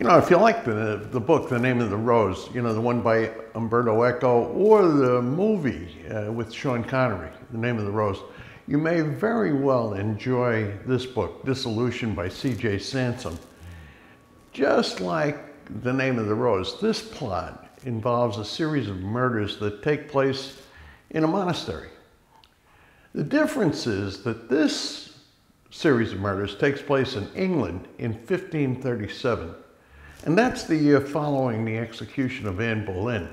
know, if you like the book, The Name of the Rose, you know, the one by Umberto Eco, or the movie with Sean Connery, The Name of the Rose, you may very well enjoy this book, Dissolution by C.J. Sansom. Just like The Name of the Rose, this plot involves a series of murders that take place in a monastery. The difference is that this series of murders takes place in England in 1537, and that's the year following the execution of Anne Boleyn.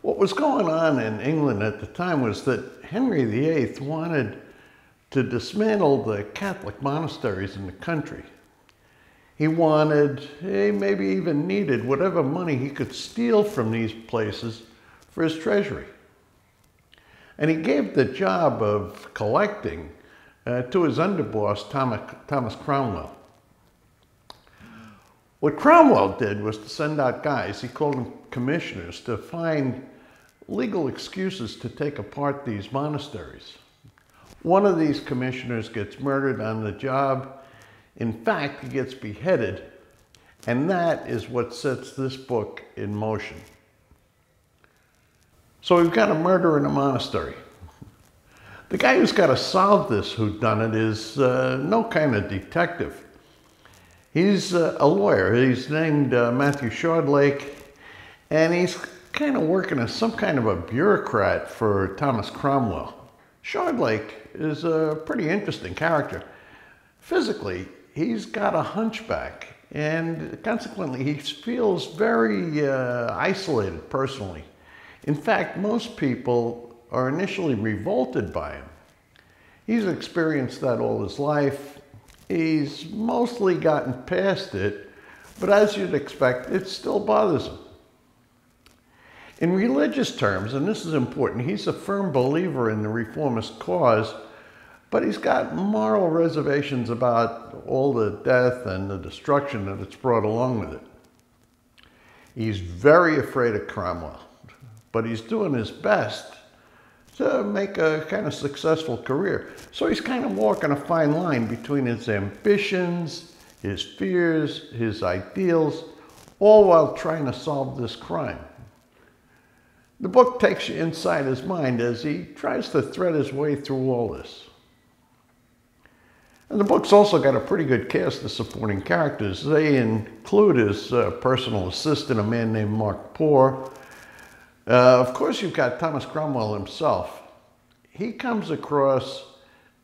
What was going on in England at the time was that Henry VIII wanted to dismantle the Catholic monasteries in the country. He wanted, he maybe even needed, whatever money he could steal from these places for his treasury. And he gave the job of collecting to his underboss, Thomas Cromwell. What Cromwell did was to send out guys, he called them commissioners, to find legal excuses to take apart these monasteries. One of these commissioners gets murdered on the job. In fact, he gets beheaded, and that is what sets this book in motion. So we've got a murder in a monastery. The guy who's got to solve this whodunit is no kind of detective. He's a lawyer. He's named Matthew Shardlake, and he's kind of working as some kind of a bureaucrat for Thomas Cromwell. Shardlake is a pretty interesting character. Physically, he's got a hunchback, and consequently, he feels very isolated personally. In fact, most people are initially revolted by him. He's experienced that all his life. He's mostly gotten past it, but as you'd expect, it still bothers him. In religious terms, and this is important, he's a firm believer in the reformist cause, but he's got moral reservations about all the death and the destruction that it's brought along with it. He's very afraid of Cromwell, but he's doing his best to make a kind of successful career. So he's kind of walking a fine line between his ambitions, his fears, his ideals, all while trying to solve this crime. The book takes you inside his mind as he tries to thread his way through all this. And the book's also got a pretty good cast of supporting characters. They include his personal assistant, a man named Mark Poor. Of course, you've got Thomas Cromwell himself. He comes across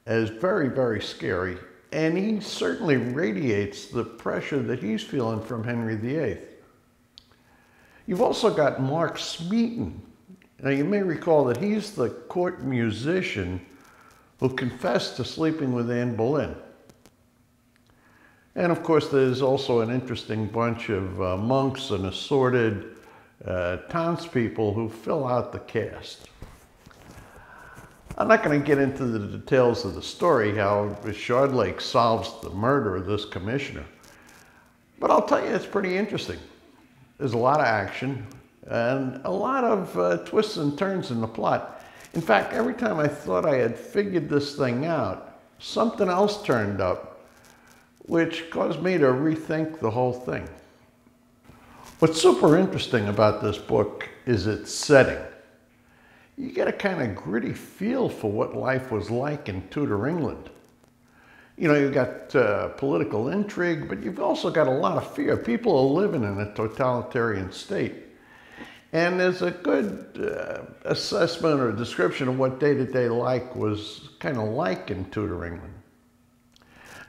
as very, very scary, and he certainly radiates the pressure that he's feeling from Henry VIII. You've also got Mark Smeaton. Now, you may recall that he's the court musician who confessed to sleeping with Anne Boleyn. And of course, there's also an interesting bunch of monks and assorted townspeople who fill out the cast. I'm not going to get into the details of the story, how Shardlake solves the murder of this commissioner, but I'll tell you it's pretty interesting. There's a lot of action and a lot of twists and turns in the plot. In fact, every time I thought I had figured this thing out, something else turned up, which caused me to rethink the whole thing. What's super interesting about this book is its setting. You get a kind of gritty feel for what life was like in Tudor England. You know, you've got political intrigue, but you've also got a lot of fear. People are living in a totalitarian state. And there's a good assessment or description of what day-to-day life was kind of like in Tudor England.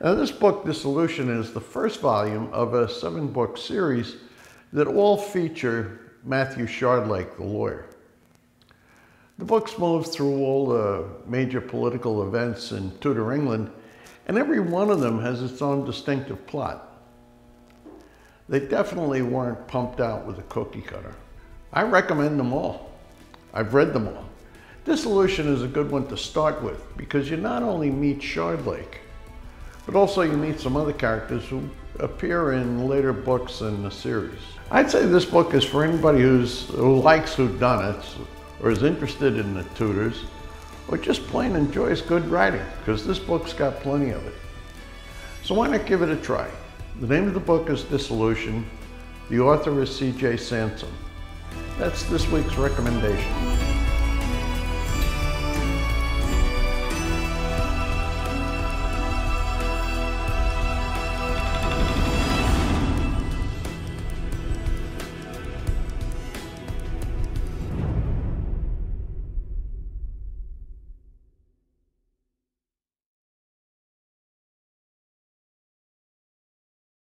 Now, this book, Dissolution, is the first volume of a 7-book series that all feature Matthew Shardlake, the lawyer. The books move through all the major political events in Tudor England, and every one of them has its own distinctive plot. They definitely weren't pumped out with a cookie cutter. I recommend them all. I've read them all. Dissolution is a good one to start with because you not only meet Shardlake, but also you meet some other characters who appear in later books in the series. I'd say this book is for anybody who likes whodunits, or is interested in the Tudors, or just plain enjoys good writing, because this book's got plenty of it. So why not give it a try? The name of the book is Dissolution. The author is C.J. Sansom. That's this week's recommendation.